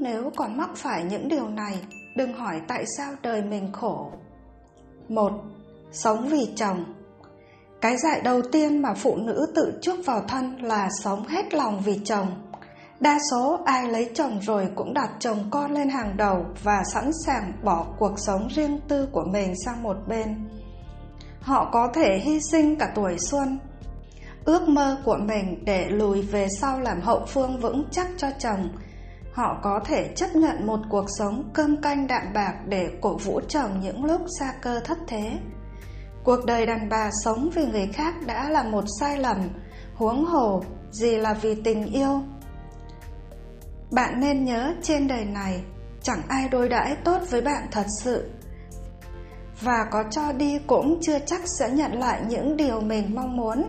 nếu còn mắc phải những điều này, đừng hỏi tại sao đời mình khổ. 1. Sống vì chồng. Cái dạy đầu tiên mà phụ nữ tự chuốc vào thân là sống hết lòng vì chồng. Đa số ai lấy chồng rồi cũng đặt chồng con lên hàng đầu và sẵn sàng bỏ cuộc sống riêng tư của mình sang một bên. Họ có thể hy sinh cả tuổi xuân, ước mơ của mình để lùi về sau làm hậu phương vững chắc cho chồng. Họ có thể chấp nhận một cuộc sống cơm canh đạm bạc để cổ vũ chồng những lúc sa cơ thất thế. Cuộc đời đàn bà sống vì người khác đã là một sai lầm, huống hồ gì là vì tình yêu. Bạn nên nhớ trên đời này chẳng ai đối đãi tốt với bạn thật sự, và có cho đi cũng chưa chắc sẽ nhận lại những điều mình mong muốn.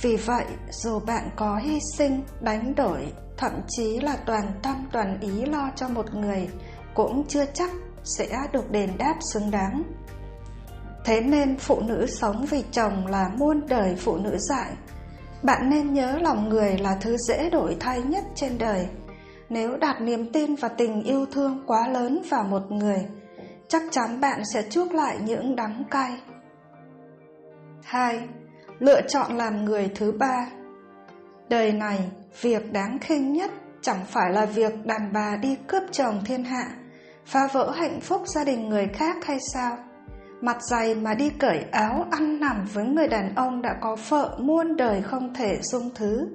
Vì vậy, dù bạn có hy sinh, đánh đổi, thậm chí là toàn tâm toàn ý lo cho một người, cũng chưa chắc sẽ được đền đáp xứng đáng. Thế nên phụ nữ sống vì chồng là muôn đời phụ nữ dạy. Bạn nên nhớ lòng người là thứ dễ đổi thay nhất trên đời. Nếu đặt niềm tin và tình yêu thương quá lớn vào một người, chắc chắn bạn sẽ chuốc lại những đắng cay. 2. Lựa chọn làm người thứ ba. Đời này, việc đáng khinh nhất chẳng phải là việc đàn bà đi cướp chồng thiên hạ, phá vỡ hạnh phúc gia đình người khác hay sao? Mặt dày mà đi cởi áo ăn nằm với người đàn ông đã có vợ muôn đời không thể dung thứ.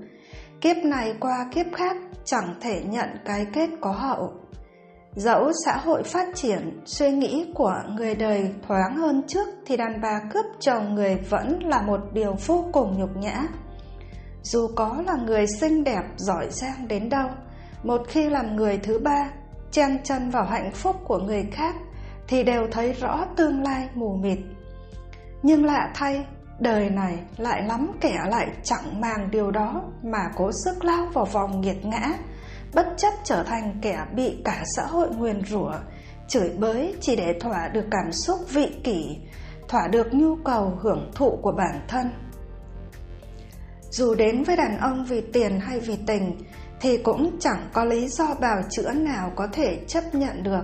Kiếp này qua kiếp khác chẳng thể nhận cái kết có hậu. Dẫu xã hội phát triển, suy nghĩ của người đời thoáng hơn trước thì đàn bà cướp chồng người vẫn là một điều vô cùng nhục nhã. Dù có là người xinh đẹp, giỏi giang đến đâu, một khi làm người thứ ba, chen chân vào hạnh phúc của người khác thì đều thấy rõ tương lai mù mịt. Nhưng lạ thay, đời này lại lắm kẻ lại chẳng màng điều đó mà cố sức lao vào vòng nghiệt ngã, bất chấp trở thành kẻ bị cả xã hội nguyền rủa, chửi bới chỉ để thỏa được cảm xúc vị kỷ, thỏa được nhu cầu hưởng thụ của bản thân. Dù đến với đàn ông vì tiền hay vì tình thì cũng chẳng có lý do bào chữa nào có thể chấp nhận được.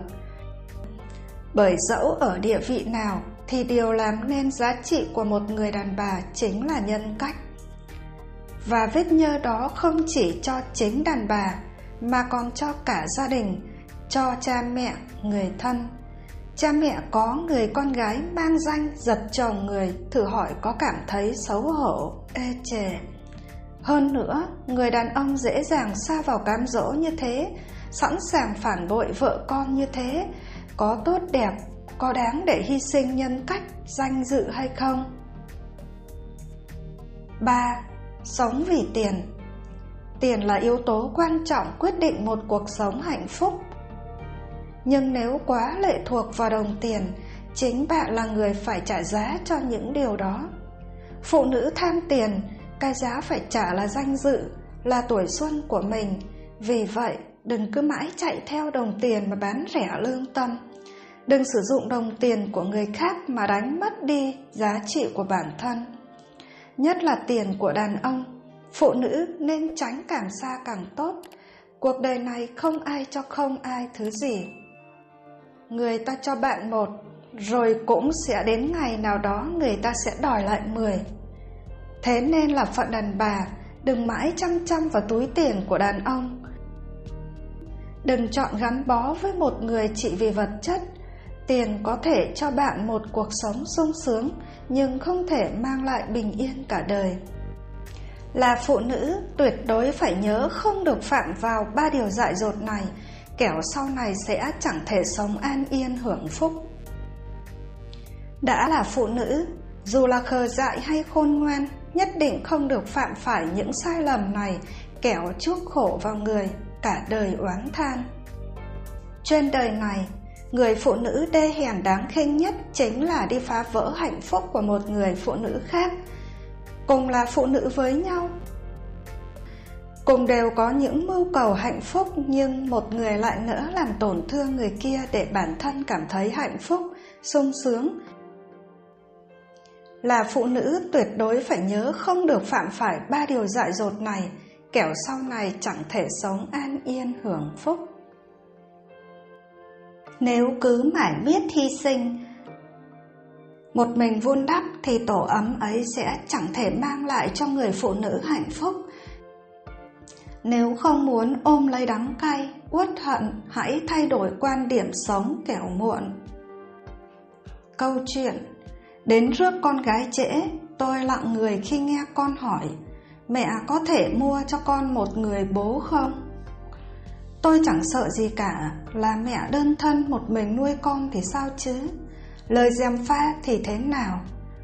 Bởi dẫu ở địa vị nào thì điều làm nên giá trị của một người đàn bà chính là nhân cách. Và vết nhơ đó không chỉ cho chính đàn bà mà còn cho cả gia đình, cho cha mẹ, người thân. Cha mẹ có người con gái mang danh giật chồng người, thử hỏi có cảm thấy xấu hổ, ê chề. Hơn nữa, người đàn ông dễ dàng sa vào cám dỗ như thế, sẵn sàng phản bội vợ con như thế, có tốt đẹp, có đáng để hy sinh nhân cách, danh dự hay không? 3. Sống vì tiền. Tiền là yếu tố quan trọng quyết định một cuộc sống hạnh phúc. Nhưng nếu quá lệ thuộc vào đồng tiền, chính bạn là người phải trả giá cho những điều đó. Phụ nữ tham tiền, cái giá phải trả là danh dự, là tuổi xuân của mình. Vì vậy, đừng cứ mãi chạy theo đồng tiền mà bán rẻ lương tâm. Đừng sử dụng đồng tiền của người khác mà đánh mất đi giá trị của bản thân. Nhất là tiền của đàn ông, phụ nữ nên tránh càng xa càng tốt. Cuộc đời này không ai cho không ai thứ gì. Người ta cho bạn 1, rồi cũng sẽ đến ngày nào đó người ta sẽ đòi lại 10. Thế nên là phận đàn bà, đừng mãi chăm chăm vào túi tiền của đàn ông. Đừng chọn gắn bó với một người chỉ vì vật chất. Tiền có thể cho bạn một cuộc sống sung sướng, nhưng không thể mang lại bình yên cả đời. Là phụ nữ, tuyệt đối phải nhớ không được phạm vào 3 điều dại dột này, kẻo sau này sẽ chẳng thể sống an yên hưởng phúc. Đã là phụ nữ, dù là khờ dại hay khôn ngoan, nhất định không được phạm phải những sai lầm này, kẻo chuốc khổ vào người, cả đời oán than. Trên đời này, người phụ nữ đê hèn đáng khinh nhất chính là đi phá vỡ hạnh phúc của một người phụ nữ khác. Cùng là phụ nữ với nhau, cùng đều có những mưu cầu hạnh phúc, nhưng một người lại nỡ làm tổn thương người kia để bản thân cảm thấy hạnh phúc, sung sướng. Là phụ nữ tuyệt đối phải nhớ không được phạm phải 3 điều dại dột này, kẻo sau này chẳng thể sống an yên hưởng phúc. Nếu cứ mãi miết hy sinh, một mình vun đắp thì tổ ấm ấy sẽ chẳng thể mang lại cho người phụ nữ hạnh phúc. Nếu không muốn ôm lấy đắng cay, uất hận, hãy thay đổi quan điểm sống kẻo muộn. Câu chuyện: đến rước con gái trễ, tôi lặng người khi nghe con hỏi: mẹ có thể mua cho con một người bố không? Tôi chẳng sợ gì cả, là mẹ đơn thân một mình nuôi con thì sao chứ? Lời gièm pha thì thế nào?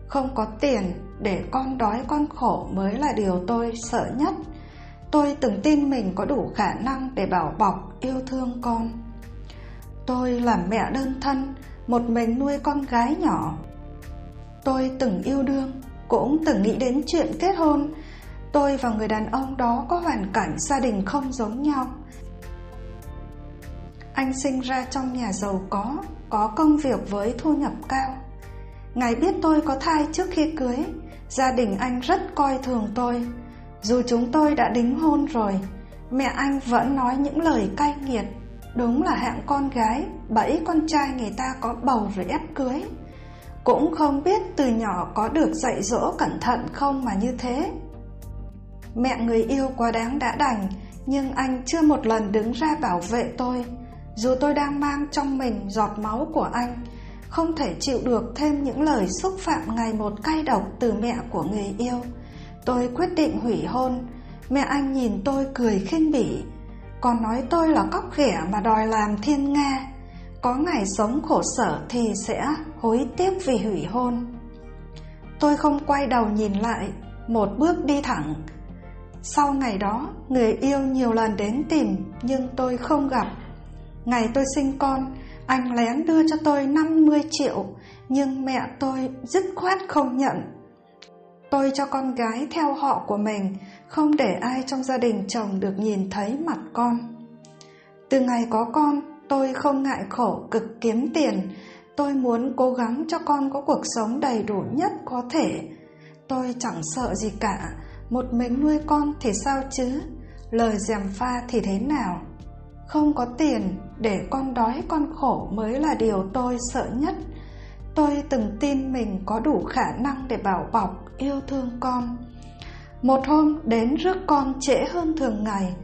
Không có tiền, để con đói con khổ mới là điều tôi sợ nhất. Tôi từng tin mình có đủ khả năng để bảo bọc, yêu thương con. Tôi là mẹ đơn thân, một mình nuôi con gái nhỏ. Tôi từng yêu đương, cũng từng nghĩ đến chuyện kết hôn. Tôi và người đàn ông đó có hoàn cảnh gia đình không giống nhau. Anh sinh ra trong nhà giàu có công việc với thu nhập cao. Ngài biết tôi có thai trước khi cưới, gia đình anh rất coi thường tôi. Dù chúng tôi đã đính hôn rồi, mẹ anh vẫn nói những lời cay nghiệt. Đúng là hạng con gái bẫy con trai người ta có bầu rồi ép cưới. Cũng không biết từ nhỏ có được dạy dỗ cẩn thận không mà như thế. Mẹ người yêu quá đáng đã đành, nhưng anh chưa một lần đứng ra bảo vệ tôi. Dù tôi đang mang trong mình giọt máu của anh, không thể chịu được thêm những lời xúc phạm ngày một cay độc từ mẹ của người yêu, tôi quyết định hủy hôn. Mẹ anh nhìn tôi cười khinh bỉ, còn nói tôi là cóc ghẻ mà đòi làm thiên nga. Có ngày sống khổ sở thì sẽ hối tiếc vì hủy hôn. Tôi không quay đầu nhìn lại, một bước đi thẳng. Sau ngày đó, người yêu nhiều lần đến tìm nhưng tôi không gặp. Ngày tôi sinh con, anh lén đưa cho tôi 50 triệu, nhưng mẹ tôi dứt khoát không nhận. Tôi cho con gái theo họ của mình, không để ai trong gia đình chồng được nhìn thấy mặt con. Từ ngày có con, tôi không ngại khổ cực kiếm tiền. Tôi muốn cố gắng cho con có cuộc sống đầy đủ nhất có thể. Tôi chẳng sợ gì cả, một mình nuôi con thì sao chứ? Lời gièm pha thì thế nào? Không có tiền, để con đói con khổ mới là điều tôi sợ nhất. Tôi từng tin mình có đủ khả năng để bảo bọc, yêu thương con. Một hôm đến rước con trễ hơn thường ngày.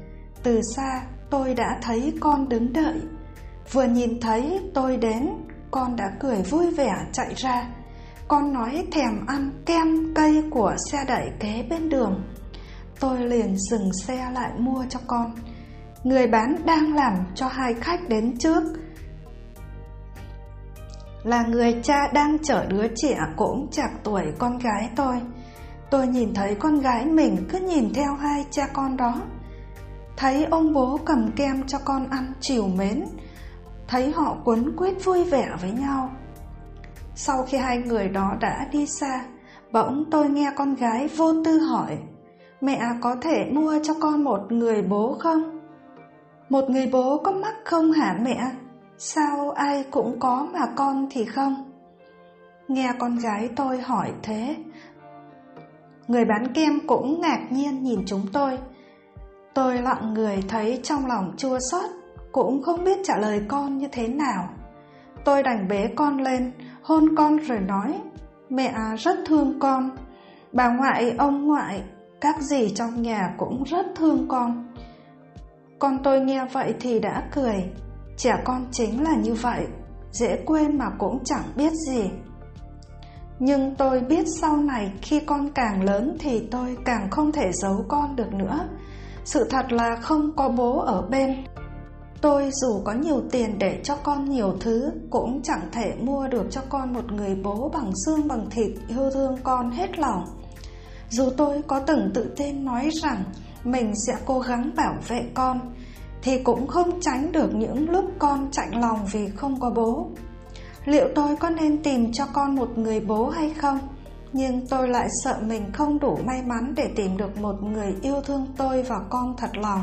Từ xa tôi đã thấy con đứng đợi. Vừa nhìn thấy tôi đến, con đã cười vui vẻ chạy ra. Con nói thèm ăn kem cây của xe đẩy kế bên đường. Tôi liền dừng xe lại mua cho con. Người bán đang làm cho hai khách đến trước là người cha đang chở đứa trẻ cũng chạc tuổi con gái tôi. Tôi nhìn thấy con gái mình cứ nhìn theo hai cha con đó. Thấy ông bố cầm kem cho con ăn trìu mến, thấy họ quấn quýt vui vẻ với nhau. Sau khi hai người đó đã đi xa, bỗng tôi nghe con gái vô tư hỏi: mẹ có thể mua cho con một người bố không? Một người bố có mắc không hả mẹ? Sao ai cũng có mà con thì không? Nghe con gái tôi hỏi thế, người bán kem cũng ngạc nhiên nhìn chúng tôi. Tôi lặng người thấy trong lòng chua xót, cũng không biết trả lời con như thế nào. Tôi đành bế con lên, hôn con rồi nói: mẹ rất thương con. Bà ngoại, ông ngoại, các dì trong nhà cũng rất thương con. Con tôi nghe vậy thì đã cười. Trẻ con chính là như vậy, dễ quên mà cũng chẳng biết gì. Nhưng tôi biết sau này khi con càng lớn thì tôi càng không thể giấu con được nữa. Sự thật là không có bố ở bên. Tôi dù có nhiều tiền để cho con nhiều thứ, cũng chẳng thể mua được cho con một người bố bằng xương bằng thịt yêu thương con hết lòng. Dù tôi có từng tự tin nói rằng mình sẽ cố gắng bảo vệ con, thì cũng không tránh được những lúc con chạnh lòng vì không có bố. Liệu tôi có nên tìm cho con một người bố hay không? Nhưng tôi lại sợ mình không đủ may mắn để tìm được một người yêu thương tôi và con thật lòng.